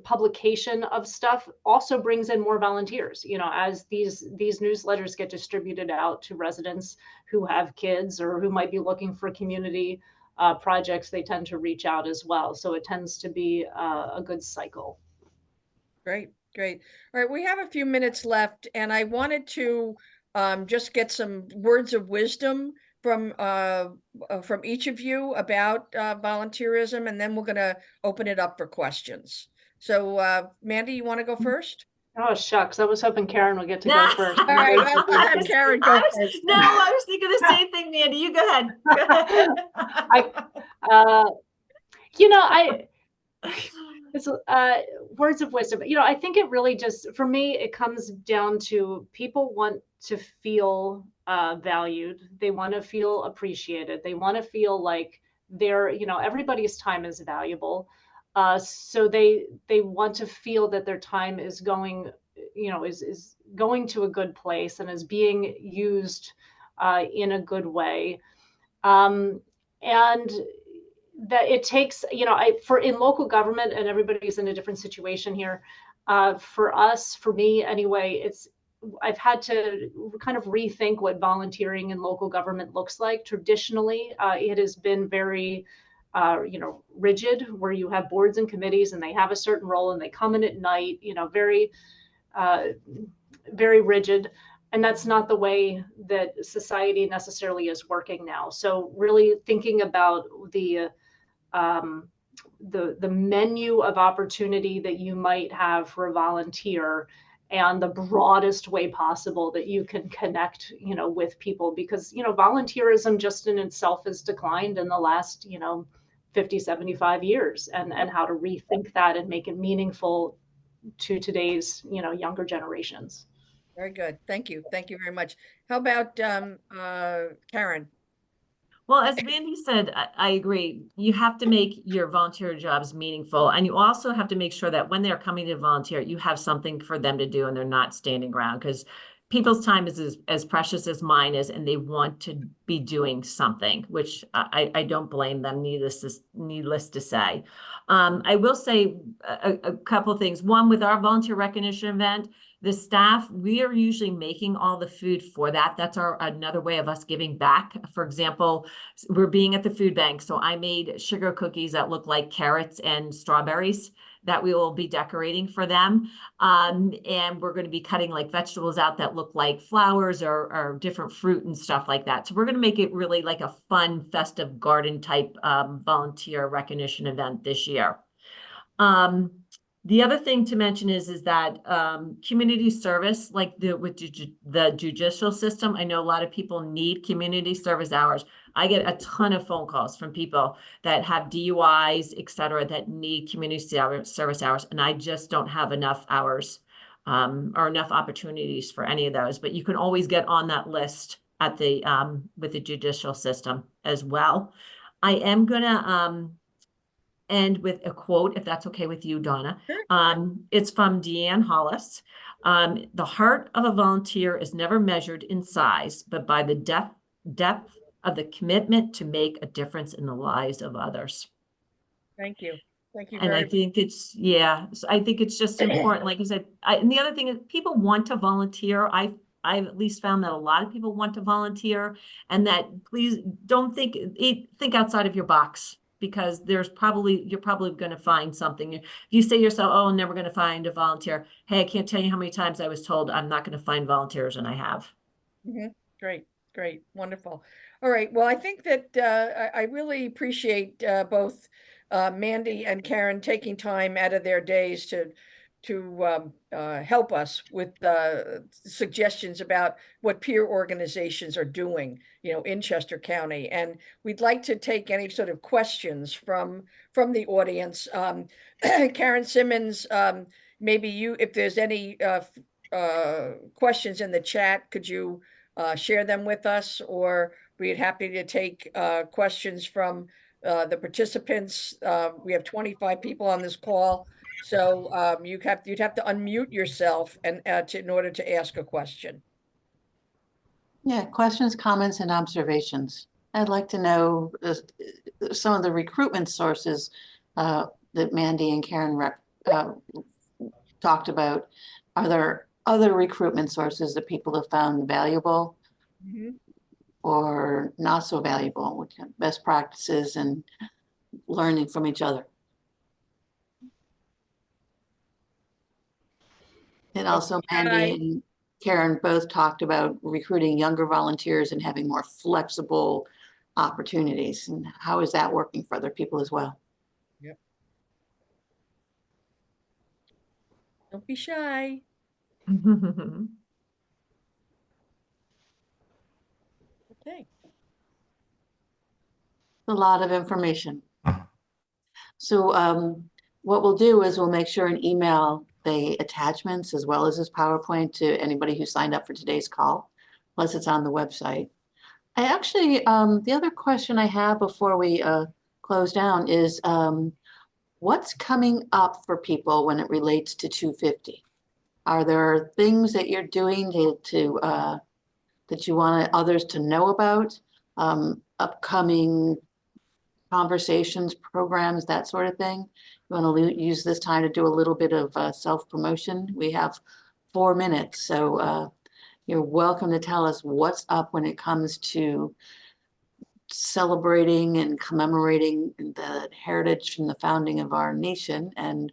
publication of stuff also brings in more volunteers, as these newsletters get distributed out to residents who have kids or who might be looking for community projects. They tend to reach out as well. So it tends to be a good cycle. Great. Great. All right. We have a few minutes left, and I wanted to just get some words of wisdom from each of you about volunteerism, and then we're going to open it up for questions. So, Mandie, you want to go first? Oh, shucks. I was hoping Karen would get to go first. All right. I'll have Karen go first. No, I was thinking the same thing, Mandie. You go ahead. It's words of wisdom. I think it really just, for me, it comes down to people want to feel valued. They want to feel appreciated. They want to feel like everybody's time is valuable. So they want to feel that their time is going, is going to a good place and is being used in a good way. And that it takes, in local government, and everybody's in a different situation here. For me anyway, I've had to kind of rethink what volunteering in local government looks like. Traditionally, it has been very rigid, where you have boards and committees and they have a certain role and they come in at night, very, very rigid. And that's not the way that society necessarily is working now. So really thinking about the menu of opportunity that you might have for a volunteer, and the broadest way possible that you can connect, with people, because, volunteerism just in itself has declined in the last, 50, 75 years, and how to rethink that and make it meaningful to today's, younger generations. Very good. Thank you. Thank you very much. How about Karen? Well, as Mandie said, I agree. You have to make your volunteer jobs meaningful, and you also have to make sure that when they're coming to volunteer, you have something for them to do and they're not standing around, because people's time is as precious as mine is, and they want to be doing something, which I don't blame them, needless to say. I will say a couple of things. One, with our volunteer recognition event, the staff, we are usually making all the food for that. That's another way of us giving back. For example, we're being at the food bank. So I made sugar cookies that look like carrots and strawberries that we will be decorating for them. And we're going to be cutting like vegetables out that look like flowers or different fruit and stuff like that. So we're going to make it really like a fun, festive garden type volunteer recognition event this year. The other thing to mention is that community service, like with the judicial system, I know a lot of people need community service hours. I get a ton of phone calls from people that have DUIs, et cetera, that need community service hours, and I just don't have enough hours or enough opportunities for any of those. But you can always get on that list at the with the judicial system as well. I am gonna end with a quote, if that's okay with you, Donna. Sure. It's from Deanne Hollis. The heart of a volunteer is never measured in size, but by the depth of the commitment to make a difference in the lives of others. Thank you. Thank you And very I think it's, I think it's just important. Like you said, and the other thing is people want to volunteer. I've at least found that a lot of people want to volunteer, and that please don't think outside of your box, because you're probably going to find something. If you say to yourself, oh, I'm never going to find a volunteer. Hey, I can't tell you how many times I was told I'm not going to find volunteers, and I have. Mm-hmm. Great. Wonderful. All right. Well, I think that I really appreciate both Mandie and Karen taking time out of their days to help us with suggestions about what peer organizations are doing, in Chester County. And we'd like to take any sort of questions from the audience. Karen Simmons, maybe if there's any questions in the chat, could you share them with us, or we'd happy to take questions from the participants. We have 25 people on this call, so you'd have to unmute yourself and in order to ask a question. Yeah, questions, comments, and observations. I'd like to know some of the recruitment sources that Mandie and Karen talked about. Are there other recruitment sources that people have found valuable or not so valuable, with best practices and learning from each other? And also Mandie and Karen both talked about recruiting younger volunteers and having more flexible opportunities. And how is that working for other people as well? Yep. Don't be shy. Okay. A lot of information. So what we'll do is we'll make sure and email the attachments as well as this PowerPoint to anybody who signed up for today's call, plus it's on the website. I actually, the other question I have before we close down is what's coming up for people when it relates to 250? Are there things that you're doing that you want others to know about? Upcoming conversations, programs, that sort of thing? You want to use this time to do a little bit of self-promotion? We have 4 minutes, so you're welcome to tell us what's up when it comes to celebrating and commemorating the heritage from the founding of our nation, and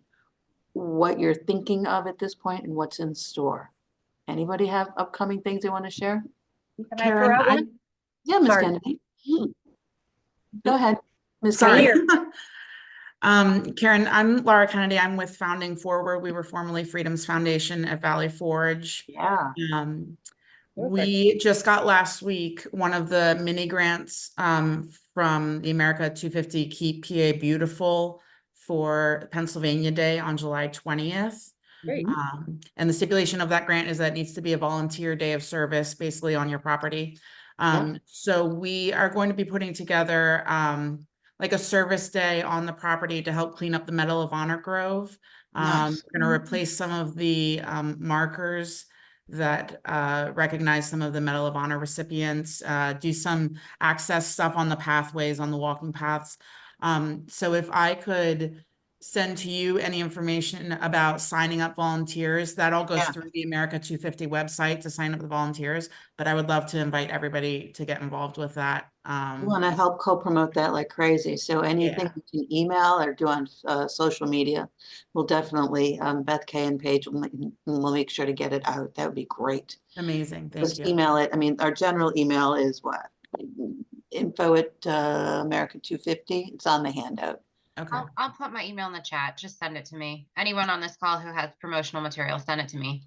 what you're thinking of at this point and what's in store. Anybody have upcoming things they want to share? Can I throw out one? Yeah, Ms. Sorry. Kennedy. Go ahead. Ms. Sorry. Kennedy. Karen, I'm Laura Kennedy. I'm with Founding Forward. We were formerly Freedom's Foundation at Valley Forge. Yeah. We just got last week one of the mini grants from the America 250 Keep PA Beautiful for Pennsylvania Day on July 20th. Great. And the stipulation of that grant is that it needs to be a volunteer day of service, basically on your property. So we are going to be putting together like a service day on the property to help clean up the Medal of Honor Grove. Nice. We're going to replace some of the markers that recognize some of the Medal of Honor recipients, do some access stuff on the pathways, on the walking paths. So if I could send to you any information about signing up volunteers, that all goes through the America 250 website to sign up the volunteers, but I would love to invite everybody to get involved with that. We want to help co-promote that like crazy. So anything you can email or do on social media, we'll definitely, Beth Kay and Paige will make sure to get it out. That would be great. Amazing. Thank Just you. email it. I mean, our general email is what? info@America 250. It's on the handout. Okay. I'll put my email in the chat. Just send it to me. Anyone on this call who has promotional material, send it to me.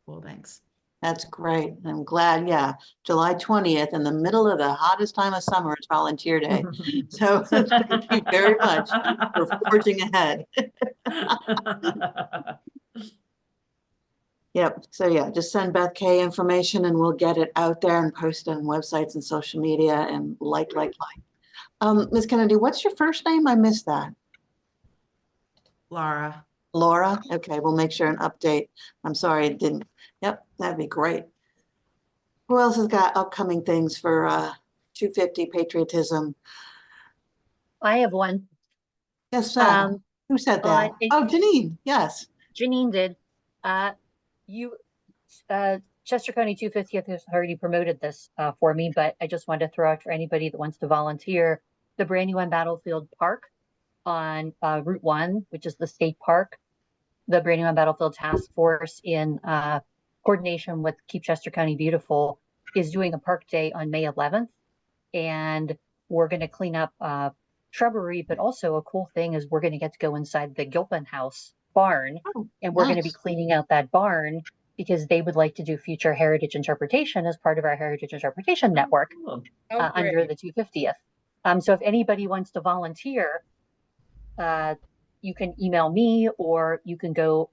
Cool. Thanks. That's great. I'm glad. Yeah. July 20th, in the middle of the hottest time of summer, it's volunteer day. So thank you very much for forging ahead. Yep. So yeah, just send Beth Kay information and we'll get it out there and post it on websites and social media and like. Ms. Kennedy, what's your first name? I missed that. Laura. Laura? Okay, we'll make sure an update. I'm sorry it didn't. Yep, that'd be great. Who else has got upcoming things for 250 patriotism? I have one. Yes, who said well, that? Oh, Janine, yes. Janine did. Chester County 250th has already promoted this for me, but I just wanted to throw out for anybody that wants to volunteer the Brandywine Battlefield Park on Route 1, which is the state park. The Brandywine Battlefield Task Force in coordination with Keep Chester County Beautiful is doing a park day on May 11th. And we're going to clean up shrubbery, but also a cool thing is we're going to get to go inside the Gilpin House barn. And we're going to be cleaning out that barn because they would like to do future heritage interpretation as part of our heritage interpretation network under the 250th. So if anybody wants to volunteer, you can email me or you can go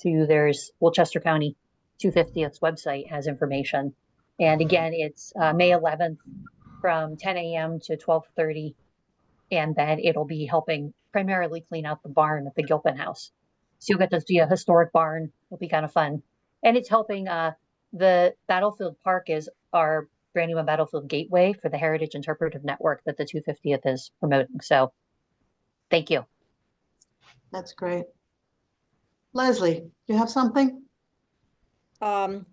to Chester County 250th's website has information. And again, it's May 11th from 10 a.m. to 12:30. And then it'll be helping primarily clean out the barn at the Gilpin House. So you'll get to see a historic barn. It'll be kind of fun. And it's helping the Battlefield Park is our Brandywine Battlefield Gateway for the Heritage Interpretive Network that the 250th is promoting. So thank you. That's great. Leslie, do you have something?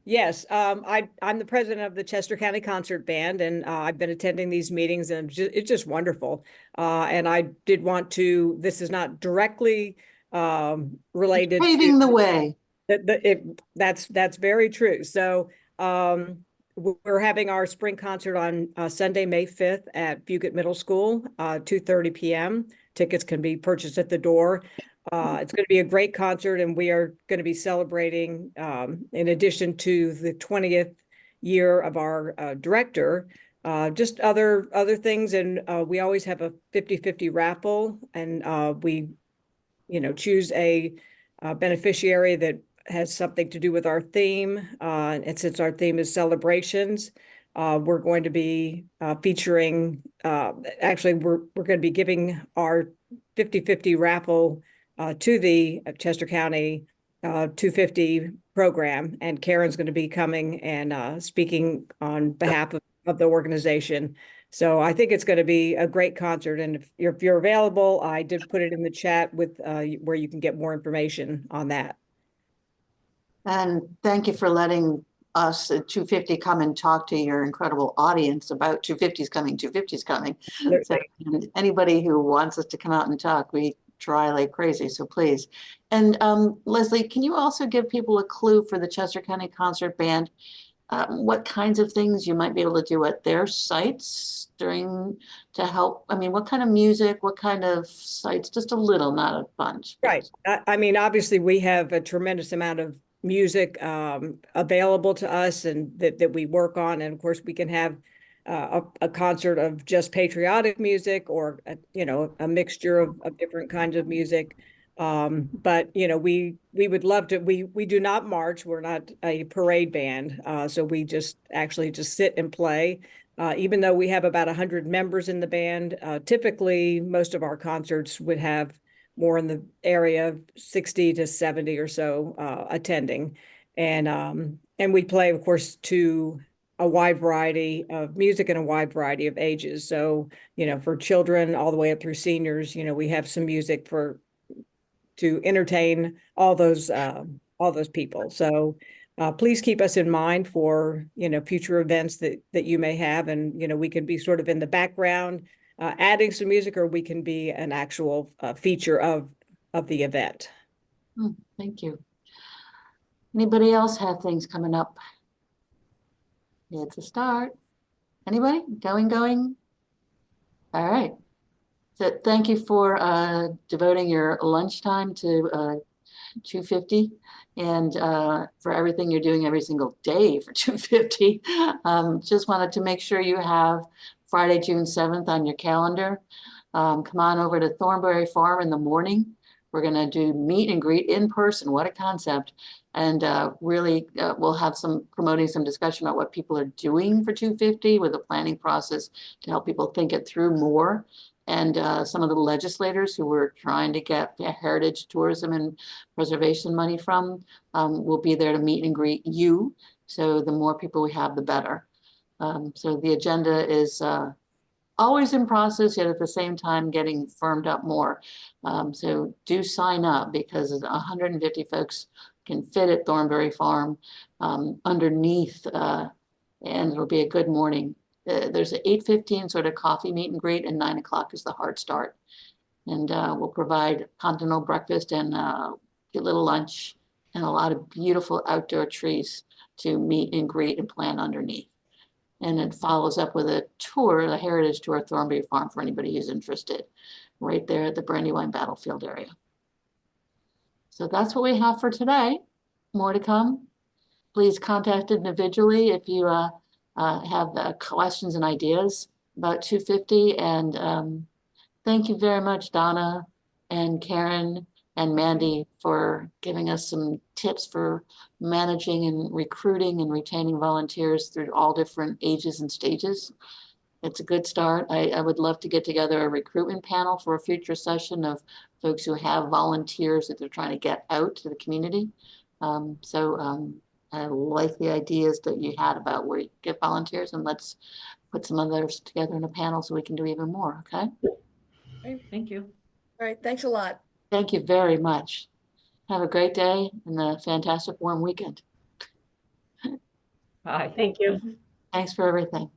Yes, I'm the president of the Chester County Concert Band, and I've been attending these meetings, and it's just wonderful. And I did want to. This is not directly related. Paving the way. That's very true. So we're having our spring concert on Sunday, May 5th at Bugett Middle School, 2:30 p.m. Tickets can be purchased at the door. It's going to be a great concert, and we are going to be celebrating, in addition to the 20th year of our director, just other things. And we always have a 50-50 raffle, and we, choose a beneficiary that has something to do with our theme. And since our theme is celebrations, we're going to be featuring, actually, we're going to be giving our 50-50 raffle to the Chester County 250 program, and Karen's going to be coming and speaking on behalf of the organization. So I think it's going to be a great concert, and if you're available, I did put it in the chat with where you can get more information on that. And thank you for letting us at 250 come and talk to your incredible audience about 250's coming, 250's coming. There- So and anybody who wants us to come out and talk, we try like crazy, so please. And Leslie, can you also give people a clue for the Chester County Concert Band? What kinds of things you might be able to do at their sites to help? I mean, what kind of music, what kind of sites? Just a little, not a bunch. Right. I mean, obviously, we have a tremendous amount of music available to us and that we work on. And of course, we can have a concert of just patriotic music or, a mixture of different kinds of music. But, we would love to, we do not march. We're not a parade band. So we just sit and play. Even though we have about 100 members in the band, typically most of our concerts would have more in the area of 60 to 70 or so attending. And we play, of course, to a wide variety of music and a wide variety of ages. So, for children all the way up through seniors, we have some music to entertain all those people. So please keep us in mind for, future events that you may have. And, we can be sort of in the background adding some music, or we can be an actual feature of the event. Thank you. Anybody else have things coming up? It's a start. Anybody? Going? All right. So thank you for devoting your lunchtime to 250 and for everything you're doing every single day for 250. Just wanted to make sure you have Friday, June 7th on your calendar. Come on over to Thornbury Farm in the morning. We're going to do meet and greet in person. What a concept. And really, we'll have promoting some discussion about what people are doing for 250 with a planning process to help people think it through more. And some of the legislators who we're trying to get heritage tourism and preservation money from will be there to meet and greet you. So the more people we have, the better. So the agenda is always in process, yet at the same time getting firmed up more. So do sign up because 150 folks can fit at Thornbury Farm underneath, and it'll be a good morning. There's an 8:15 sort of coffee meet and greet, and 9 o'clock is the hard start. And we'll provide continental breakfast and a little lunch and a lot of beautiful outdoor trees to meet and greet and plan underneath. And it follows up with a tour, the heritage tour at Thornbury Farm for anybody who's interested, right there at the Brandywine Battlefield area. So that's what we have for today. More to come. Please contact individually if you have questions and ideas about 250. And thank you very much, Donna and Karen and Mandie, for giving us some tips for managing and recruiting and retaining volunteers through all different ages and stages. It's a good start. I would love to get together a recruitment panel for a future session of folks who have volunteers that they're trying to get out to the community. I like the ideas that you had about where you get volunteers, and let's put some others together in a panel so we can do even more, okay? Great, thank you. All right, thanks a lot. Thank you very much. Have a great day and a fantastic warm weekend. Bye. Thank you. Thanks for everything.